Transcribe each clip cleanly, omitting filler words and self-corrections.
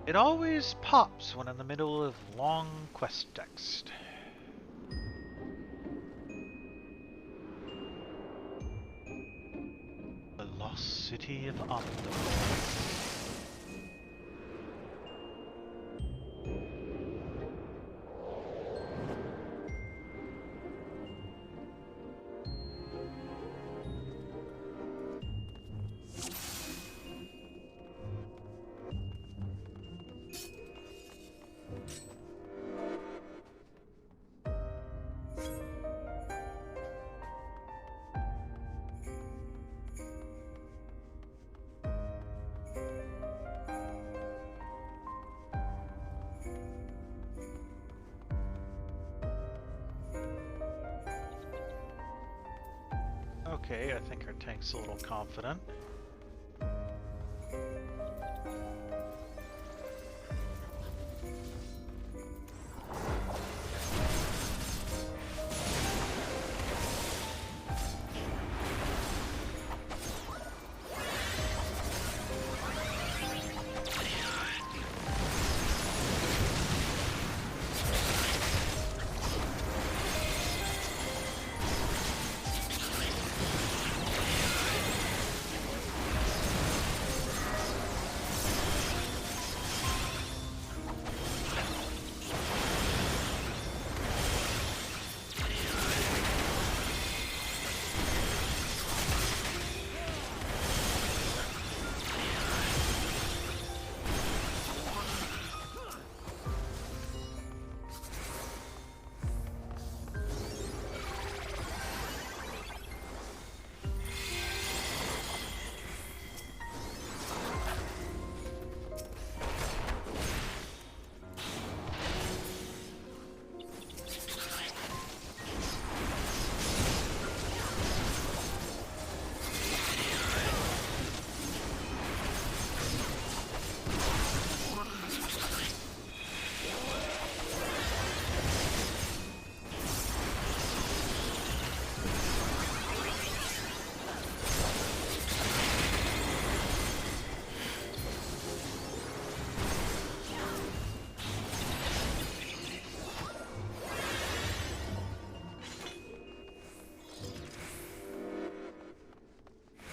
It always pops when in the middle of long quest text. The lost city of Omnivore. Okay, I think our tank's a little confident.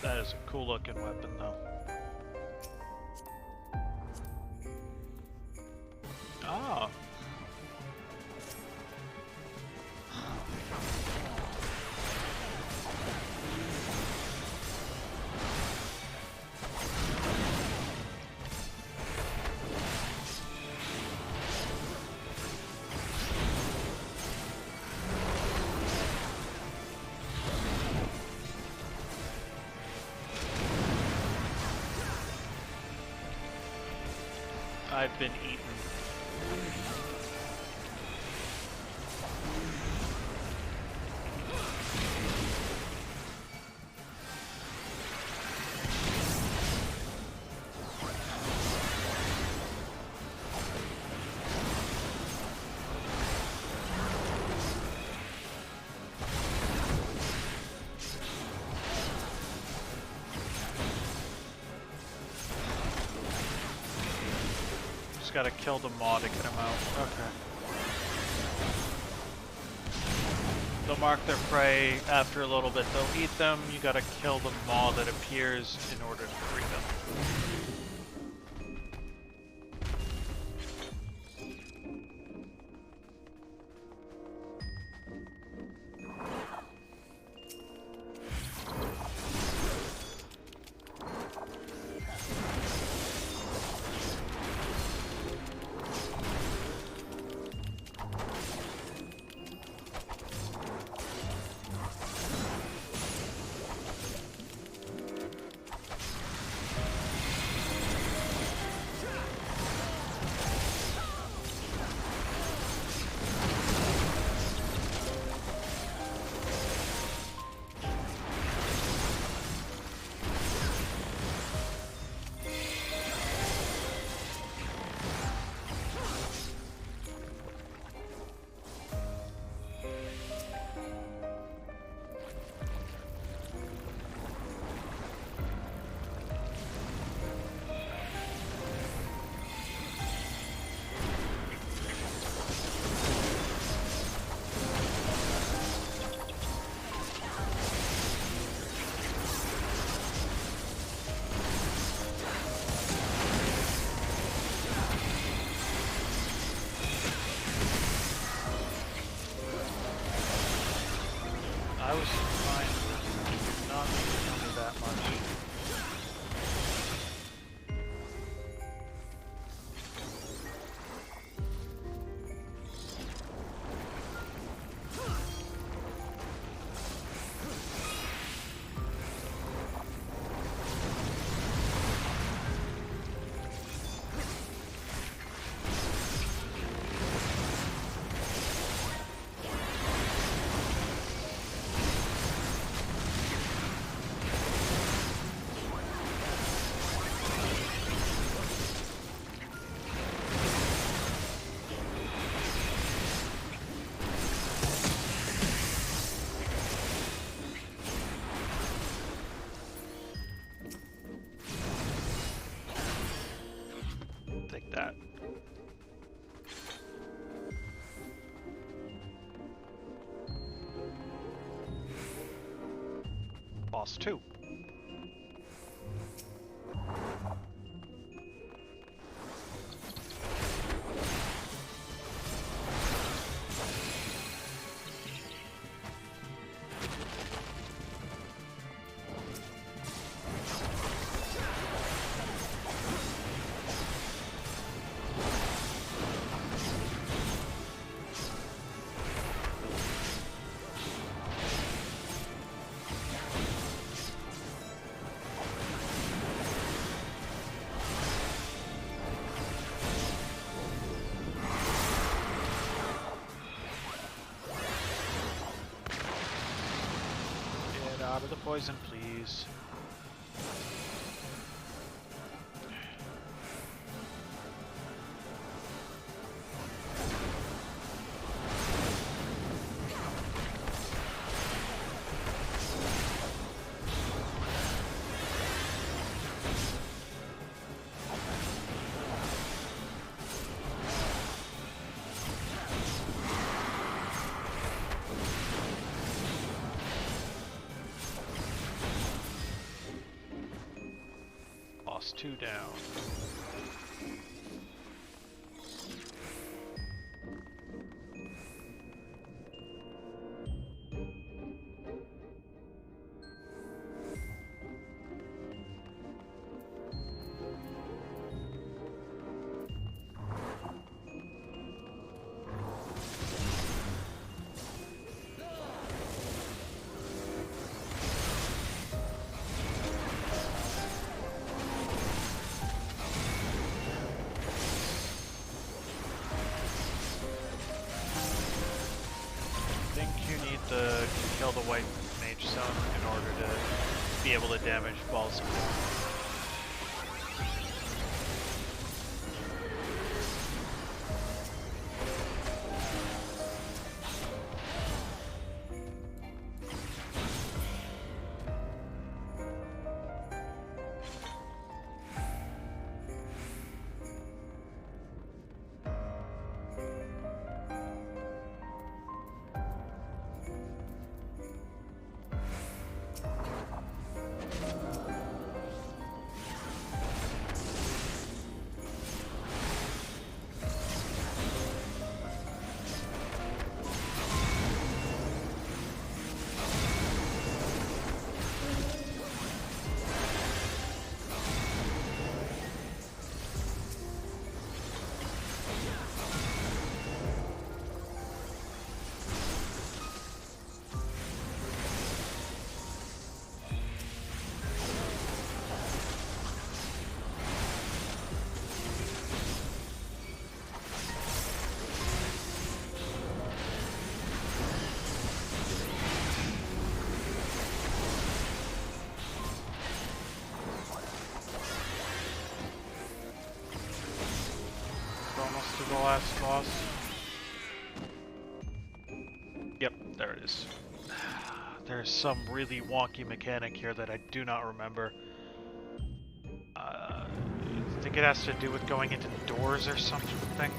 That is a cool looking weapon though. Ah. I've been eaten. Gotta kill the maw to get him out. Okay. They'll mark their prey after a little bit. They'll eat them. You gotta kill the maw that appears in order to free them. Boss 2. Out of the poison, please. Boss 2 down. To kill the white mage zone in order to be able to damage balls. Almost to the last boss. Yep, there it is. There's some really wonky mechanic here that I do not remember. I think it has to do with going into doors or something.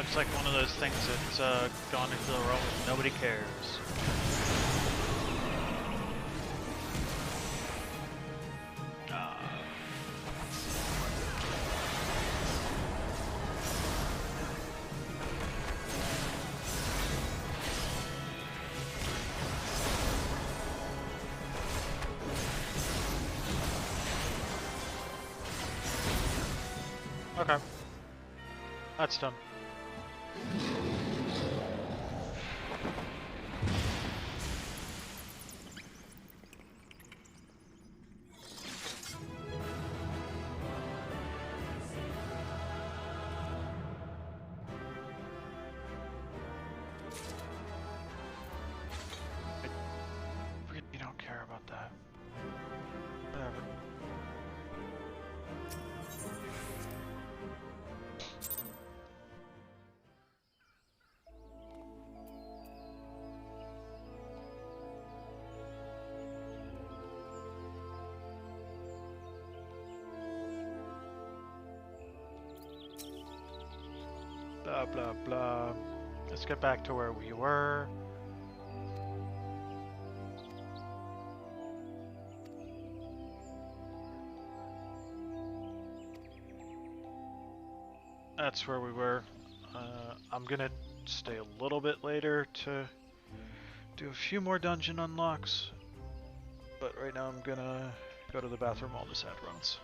seems like one of those things that's gone into the realm of nobody cares. Okay. That's done. I really don't care about that. Whatever. Blah, blah, blah. Let's get back to where we were. That's where we were. I'm gonna stay a little bit later to do a few more dungeon unlocks. But right now I'm gonna go to the bathroom while this ad runs.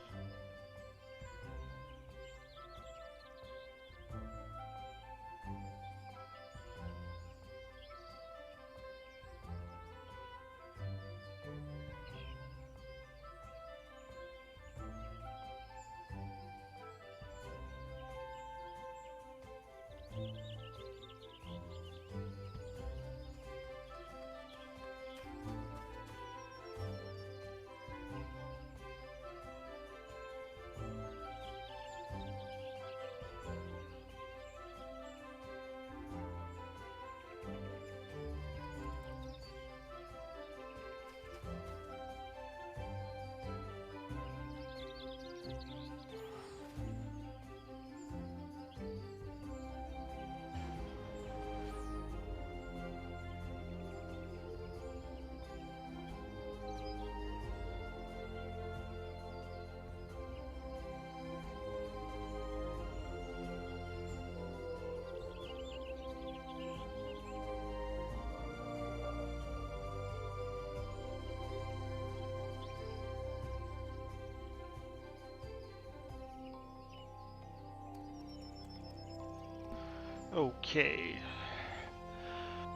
Okay.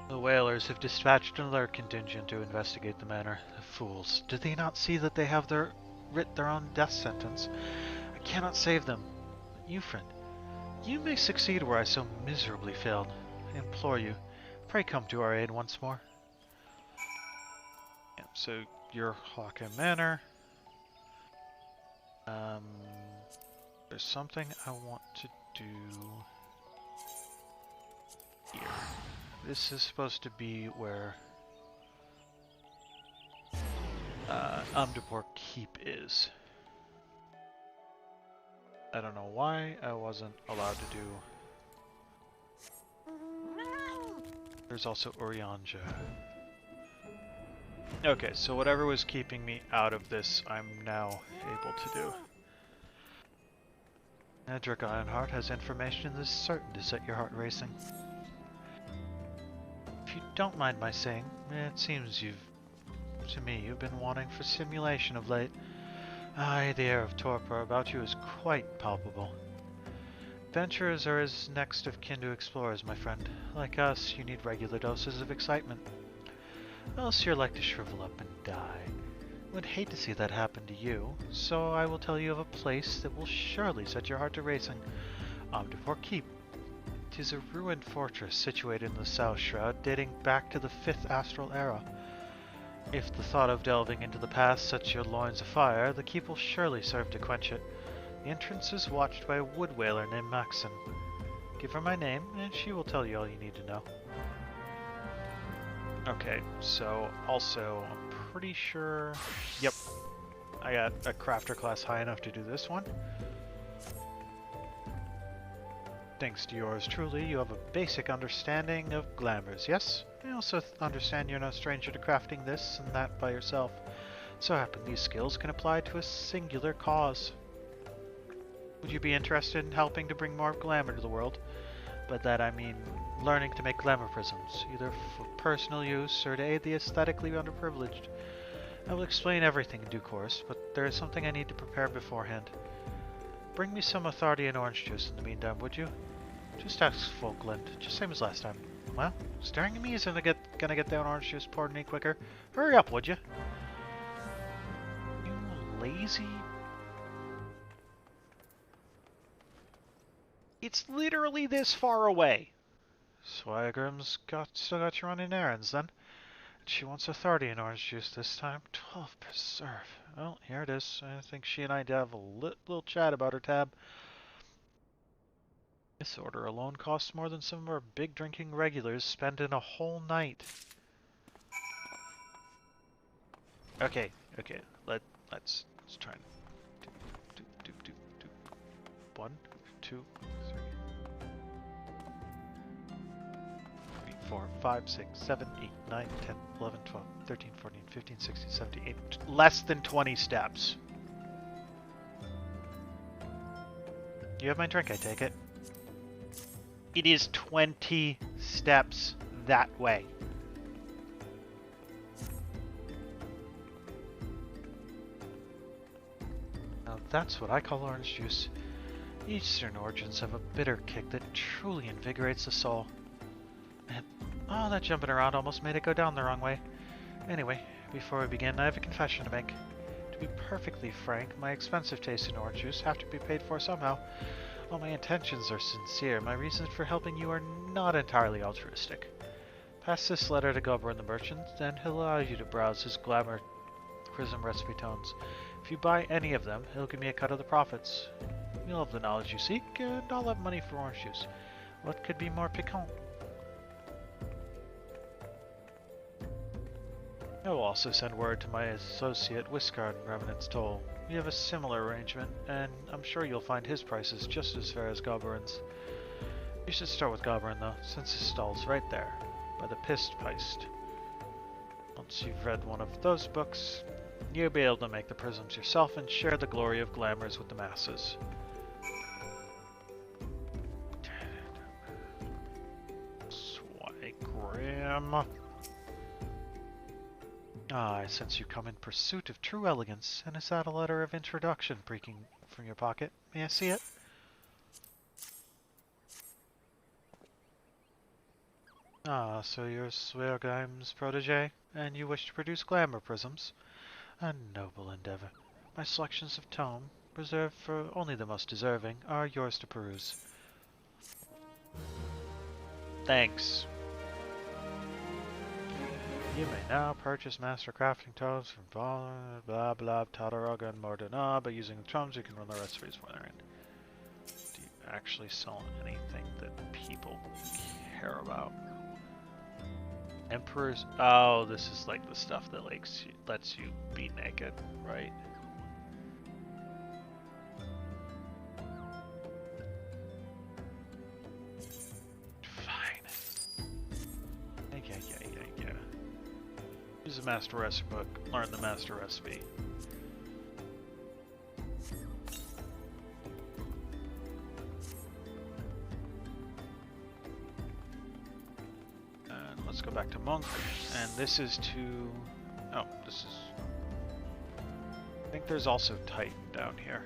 The whalers have dispatched another contingent to investigate the matter. The fools. Did they not see that they have writ their own death sentence? I cannot save them. You, friend, you may succeed where I so miserably failed. I implore you, pray come to our aid once more. Yeah, so you're Hawkeye Manor. There's something I want to do here. This is supposed to be where Amdapor Keep is. I don't know why I wasn't allowed to do. There's also Urianja. Okay, so whatever was keeping me out of this, I'm now able to do. Edric Ironheart has information that is certain to set your heart racing. If you don't mind my saying, it seems you've been wanting for simulation of late. Aye, the air of torpor about you is quite palpable. Adventurers are as next of kin to explorers, my friend. Like us, you need regular doses of excitement. Else you're like to shrivel up and die. Would hate to see that happen to you, so I will tell you of a place that will surely set your heart to racing. Amdapor Keep. 'Tis a ruined fortress situated in the South Shroud, dating back to the 5th Astral Era. If the thought of delving into the past sets your loins afire, the keep will surely serve to quench it. The entrance is watched by a wood whaler named Maxon. Give her my name, and she will tell you all you need to know. Okay, so also, I'm pretty sure... Yep, I got a crafter class high enough to do this one. Thanks to yours truly, you have a basic understanding of glamours, yes? I also understand you're no stranger to crafting this and that by yourself. So happen these skills can apply to a singular cause. Would you be interested in helping to bring more glamour to the world? By that I mean learning to make glamour prisms, either for personal use or to aid the aesthetically underprivileged. I will explain everything in due course, but there is something I need to prepare beforehand. Bring me some authority and orange juice in the meantime, would you? Just ask Falkland, just same as last time. Well, staring at me isn't gonna get down orange juice poured any quicker. Hurry up, would you? You lazy... It's literally this far away. Swagram's still got you running errands then. She wants authority in orange juice this time. 12 preserve. Well, here it is. I think she and I did have a little chat about her tab. This order alone costs more than some of our big drinking regulars spend in a whole night. Okay. Let's try and do. 1, 2, 3, 4, 5, 6, 7, 8, 9, 10, 11, 12, 13, 14, 15, 16, 17, 18, less than 20 steps. You have my drink, I take it. It is 20 steps that way. Now that's what I call orange juice. Eastern origins have a bitter kick that truly invigorates the soul. And all that jumping around almost made it go down the wrong way. Anyway, before we begin, I have a confession to make. To be perfectly frank, my expensive taste in orange juice have to be paid for somehow. While my intentions are sincere, my reasons for helping you are not entirely altruistic. Pass this letter to Gobber the merchant, and he'll allow you to browse his glamour prism recipe tomes. If you buy any of them, he'll give me a cut of the profits. You'll have the knowledge you seek, and I'll have money for orange juice. What could be more piquant? I will also send word to my associate Whiskard in Revenant's Toll. We have a similar arrangement, and I'm sure you'll find his prices just as fair as Goberin's. You should start with Goberin though, since his stall's right there, by the Pist Peist. Once you've read one of those books, you'll be able to make the prisms yourself and share the glory of glamours with the masses. Swigram. Ah, I sense you come in pursuit of true elegance, and is that a letter of introduction breaking from your pocket? May I see it? Ah, so you're Swirim's protege, and you wish to produce glamour prisms? A noble endeavor. My selections of tome, reserved for only the most deserving, are yours to peruse. Thanks. You may now purchase master crafting tomes from blah blah Tataroga and Mordana. By using the tomes, you can run the recipes for therein. Do you actually sell anything that people care about? Emperor's... Oh, this is like the stuff that lets you be naked, right? Use the master recipe book, learn the master recipe. And let's go back to Monk, and this is to... Oh, this is... I think there's also Titan down here.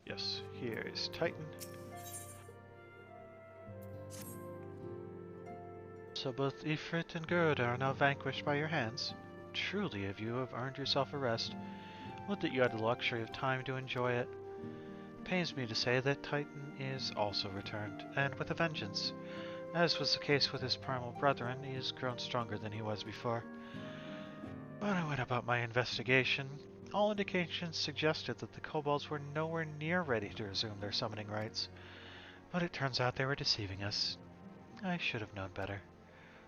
Yes, here is Titan. So both Ifrit and Gerda are now vanquished by your hands. Truly, you have earned yourself a rest. Would that you had the luxury of time to enjoy it. Pains me to say that Titan is also returned, and with a vengeance. As was the case with his primal brethren, he has grown stronger than he was before. When I went about my investigation, all indications suggested that the kobolds were nowhere near ready to resume their summoning rites. But it turns out they were deceiving us. I should have known better.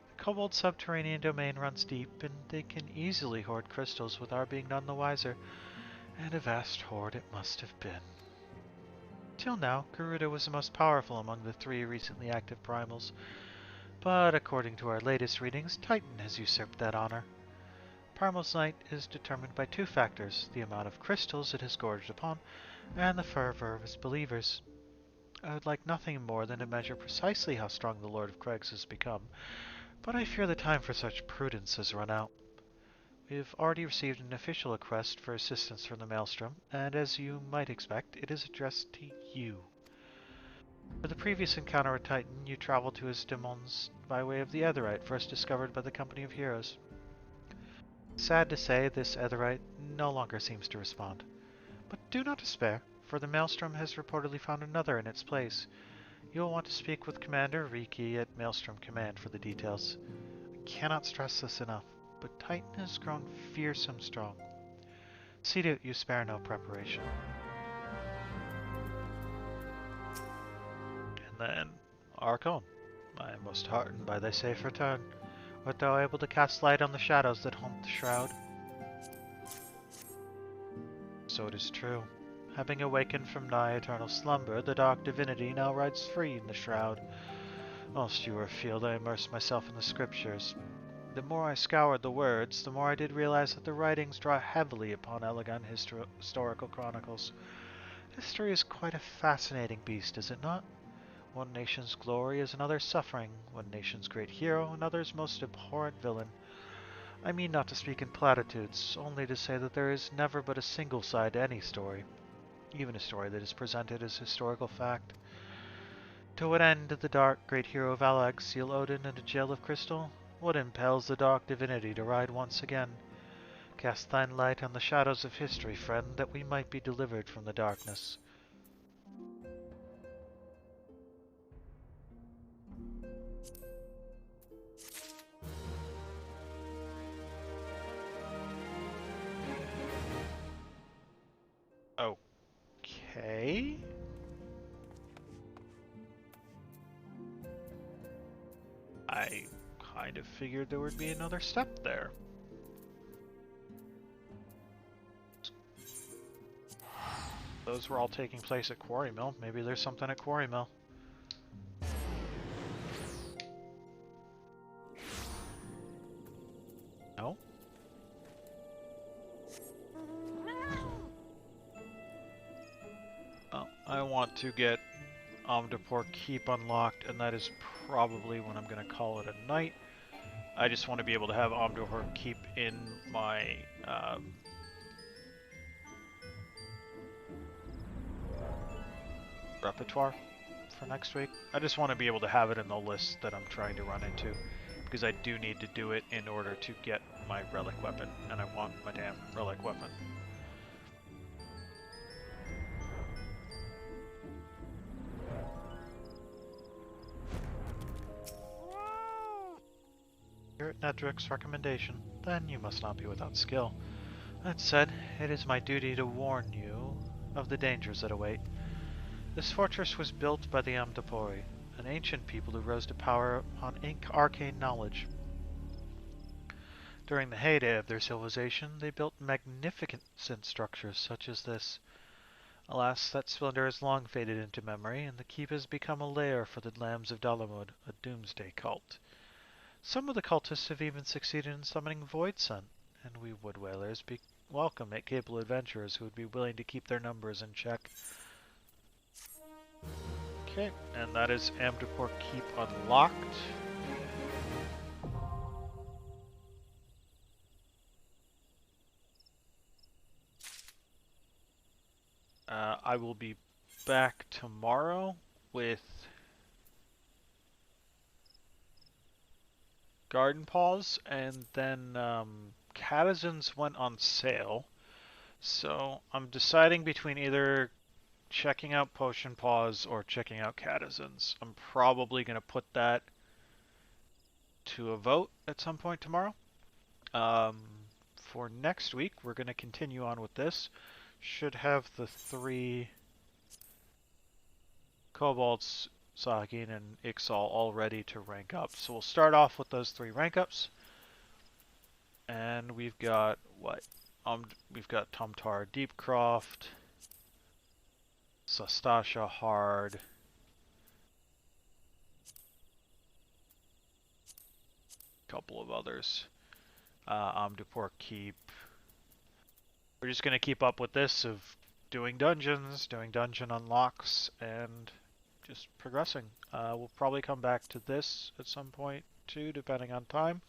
The Kobold subterranean domain runs deep, and they can easily hoard crystals with our being none the wiser, and a vast hoard it must have been. Till now, Garuda was the most powerful among the three recently active primals, but according to our latest readings, Titan has usurped that honor. Primal's might is determined by two factors, the amount of crystals it has gorged upon, and the fervor of its believers. I would like nothing more than to measure precisely how strong the Lord of Crags has become, but I fear the time for such prudence has run out. We have already received an official request for assistance from the Maelstrom, and as you might expect, it is addressed to you. For the previous encounter with Titan, you traveled to his demons by way of the Aetheryte, first discovered by the Company of Heroes. Sad to say, this Aetheryte no longer seems to respond. But do not despair, for the Maelstrom has reportedly found another in its place. You will want to speak with Commander Riki at Maelstrom Command for the details. I cannot stress this enough, but Titan has grown fearsome strong. See that you spare no preparation. And then, Archon, I am most heartened by thy safe return. Art thou able to cast light on the shadows that haunt the shroud? So it is true. Having awakened from nigh eternal slumber, the dark divinity now rides free in the shroud. Whilst you were afield, I immersed myself in the scriptures. The more I scoured the words, the more I did realize that the writings draw heavily upon elegant historical chronicles. History is quite a fascinating beast, is it not? One nation's glory is another's suffering, one nation's great hero, another's most abhorrent villain. I mean not to speak in platitudes, only to say that there is never but a single side to any story, even a story that is presented as historical fact. To what end did the dark great hero of Alag seal Odin in a jail of crystal? What impels the dark divinity to ride once again? Cast thine light on the shadows of history, friend, that we might be delivered from the darkness. Okay. I kind of figured there would be another step there. Those were all taking place at Quarry Mill. Maybe there's something at Quarry Mill. No? Oh, I want to get Omnipore Keep unlocked, and that is probably when I'm going to call it a night. I just want to be able to have Omnipore Keep in my repertoire for next week. I just want to be able to have it in the list that I'm trying to run into, because I do need to do it in order to get my relic weapon, and I want my damn relic weapon. You're at Nedrick's recommendation, then you must not be without skill. That said, it is my duty to warn you of the dangers that await. This fortress was built by the Amdapori, an ancient people who rose to power on arcane knowledge. During the heyday of their civilization, they built magnificent structures such as this. Alas, that splendor has long faded into memory, and the keep has become a lair for the Lambs of Dalamud, a doomsday cult. Some of the cultists have even succeeded in summoning Void Sun, and we Wood Whalers welcome capable adventurers who would be willing to keep their numbers in check. Okay, and that is Amdapore Keep unlocked. I will be back tomorrow with Garden Paws, and then Catizens went on sale. So I'm deciding between either checking out Potion Paws or checking out Catizens. I'm probably going to put that to a vote at some point tomorrow. For next week, we're going to continue on with this. Should have the 3 Kobolds Sagin and Ixal all ready to rank up. So we'll start off with those 3 rank ups. And we've got what? We've got Tumtar Deepcroft, Sastasha Hard, a couple of others. Amdupor Keep. We're just gonna keep up with this of doing dungeons, doing dungeon unlocks, and just progressing. We'll probably come back to this at some point too, depending on time.